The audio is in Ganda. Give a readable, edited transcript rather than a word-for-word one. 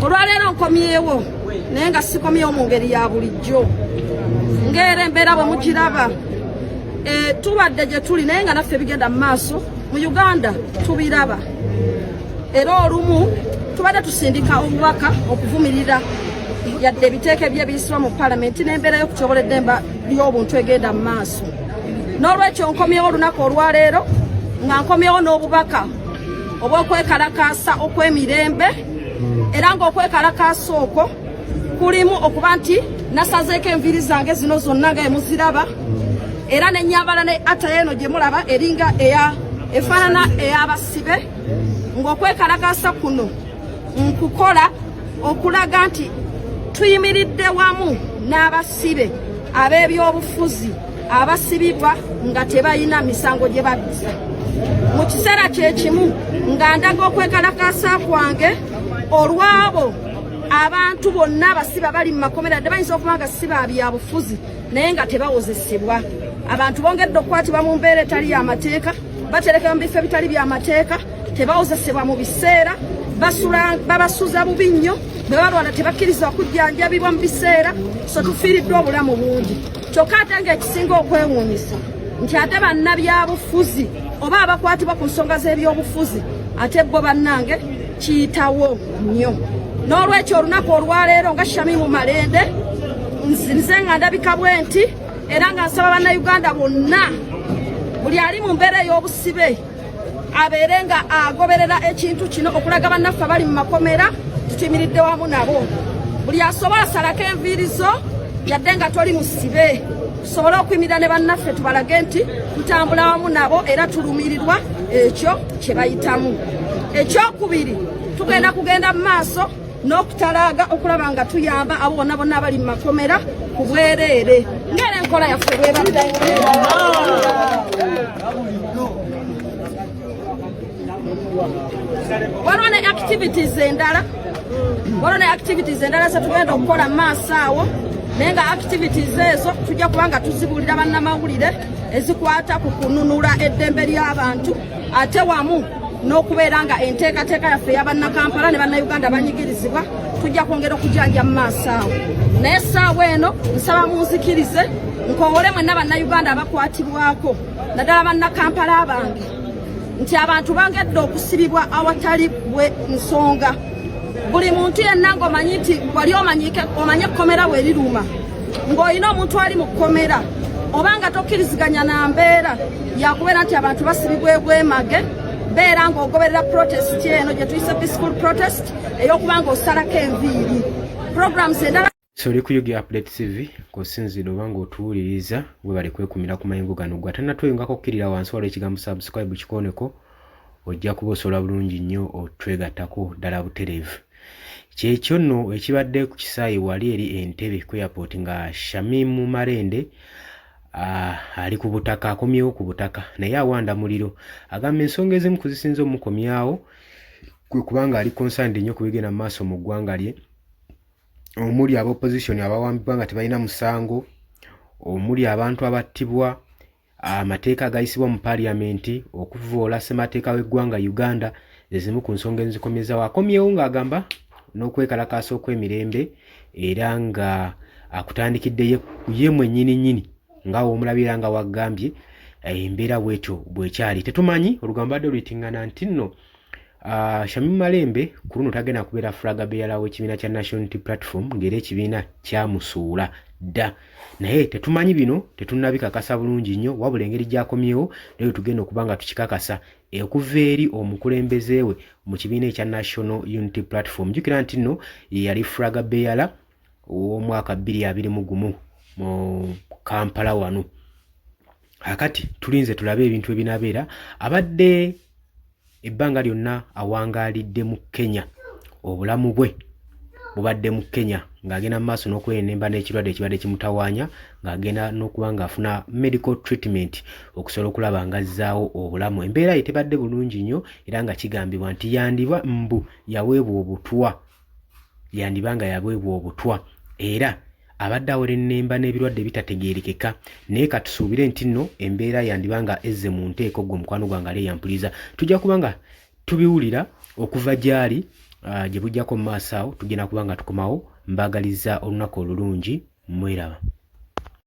olwaleero nkomyewo naye nga sikomyewo mu ngeri ya bulijjo ng'era embeera bwe mugiraba tubadde gye tuli naye nga naffe bigenda mu maaso mu Uganda tubiraba era olumu tubadde tusindika obubaka okuvumirira yadde ebiteeko ebyebiyisibwa mu palamenti n'embeera y'okutyobola eddemba ly'obuntu egenda mu maaso n'olwekyo nkomyewo olunaku olwaleero nga nkomyewo n'obubaka obw'okwekalakaasa okw'emirembe era ng'okwekalakaasa okwo kulimu okuba nti nasazeeko enviiri zange zino zonna nga emuziraba era n'ennyambala ne ata eno gye mulaba eringa efaanana ey'abasibe ng'okwekalakaasa kuno nkukola okulaga nti tuyimiridde wamu n'abasibe ab'ebyobufuzi abasibibwa nga tebalina misango gye babbiza mu kiseera kye kimu nga ndaga okwekalakaasa kwange olwabo abantu bonna abasiba bali mu makomera dde bayinza okuba nga siba byabufuzi naye nga tebawozesebwa abantu bongedde okukwatibwa mu mbeera etali y'amateeka baterekebwa mu bifo ebitali by'amateeka tebawozesebwa mu biseera babasuza bubi nnyo bwe balwala tebakkirizibwa kujjanjabibwa mu biseera so tufiiriddwa obulamu bungi kyokka ate ng'ekisinga okwewuunyisa nti ate bannabyabufuzi oba abakwatibwa ku nsonga z'ebyobufuzi ate bo bannange kiyitawo nnyo n'olwekyo olunaku olwaleero nga Shamimu Malende nze nga ndabika bwe nti era nga nsaba bannayuganda bonna buli ali mu mbeera ey'obusibe abeere nga agoberera ekintu kino okulaga bannaffe abali mu makomera tutimiridde wamu nabo buli asobola salako enviiri zo yadde nga toli musibe tusobole okuyimirira ne bannaffe tubalage nti tutambula wamu nabo era tulumirirwa ekyo kye bayitamu ekyokubiri tugenda kugenda mu maaso n'okutalaaga okulaba nga tuyamba abo bonna bonna abali mu makomera ku bwereere ng'era enkola yaffe bwebadde waliwo ne activities endala zetugenda okukola mu maaso awo naye nga activities ezo tujja kuba nga tuzibuulira bannamawulire ezikwata ku kununula eddembe ly'abantu ate wamu n'okubeera nga enteekateeka yaffe ey'abannakampala ne bannayuganda banyigirizibwa tujja kwongera okujanja mu maaso awo naye essaawa eno nsaba munzikirize nkoowole mwenna bannayuganda abakwatibwako naddala bannakampala bange nti abantu bangedde okusibibwa awatali bwe nsonga buli muntu yenna ng'omanyi nti wali omanye ekkomera bwe liruma ng'olina omuntu ali mu kkomera oba nga tokkiriziganya na mbeera yakubeera nti abantu basibibwa ebwemage beera ng'ogoberera protest eno gye tuyise peaceful protest ey'okuba ng'osalako enviiri programs endala Soli ku Yugi Update TV kosinzira oba ng'otuwuliriza bwe bali kwekumira ku mayingo gano gwa tannatweyongako okkirira wansi waliwo ekigambo subscribe kikoneko ojja kuba osobola bulungi nnyo otwegattako ddala butereevu kyekyo nno ekibadde ku kisaayi wali eri Entebbe ku airport nga Shamimu Malende ali ku butaka akomyewo ku butaka naye awanda muliro agamba ensonga ezimu kuzisinza omukomyawo kwe kubanga ali concerned nnyo ku bigenda mu maaso mu ggwanga lye omuli ab'opposition abawambibwa nga tebalina musango omuli abantu abattibwa amateeka agayisibwa mu parliamenti okuvoola ssemateeka w'eggwanga Uganda ezimu ku nsonga ezikomyezawo akomyewo ng'agamba n'okwekalakaasa okw'emirembe era nga akutandikidde ye mwennyini nga omulabira nga waggambye embeera bwetyo bwekyali tetumanyi olugambo adde luyitingana nti nno Shamimu Malende ku luno tagenda kubeera flaga bearer w'ekibiina kya National Unity Platform ng'era ekibiina kyamusuula dda naye tetumanyi bino tetunnabikakasa bulungi nnyo wabula engeri gy'akomyewo naye tugenda okuba nga tukikakasa okuva eri omukulembeze we mu kibiina ekya National Unity Platform jjukira nti nno yali flaga bearer w'omwaka 2021 mu Kampala wano akati tulinze tulabe ebintu ebinaabeera abadde ebbanga lyonna awangaalidde mu Kenya obulamu bwe bubadde mu Kenya ng'agenda mu maaso n'okwenemba n'ekirwadde ekibadde kimutawaanya ng'agenda n'okuba ng'afuna medical treatment okusobola okulaba ng'azzaawo obulamu embeera ye tebadde bulungi nnyo era nga kigambibwa nti yandiba mbu yaweebwa obutwa era abadde awera ennemba n'ebirwadde bitategeerekeka naye katusuubire nti nno embeera yandiba nga ezze mu nteeko gwe mukwano gwange ale yampuliza tujja kuba nga tubiwulira okuva gy'ali gye bujjako mu maaso awo tugenda kuba nga tukomawo. Mbagaliza olunaku olulungi. Mweraba.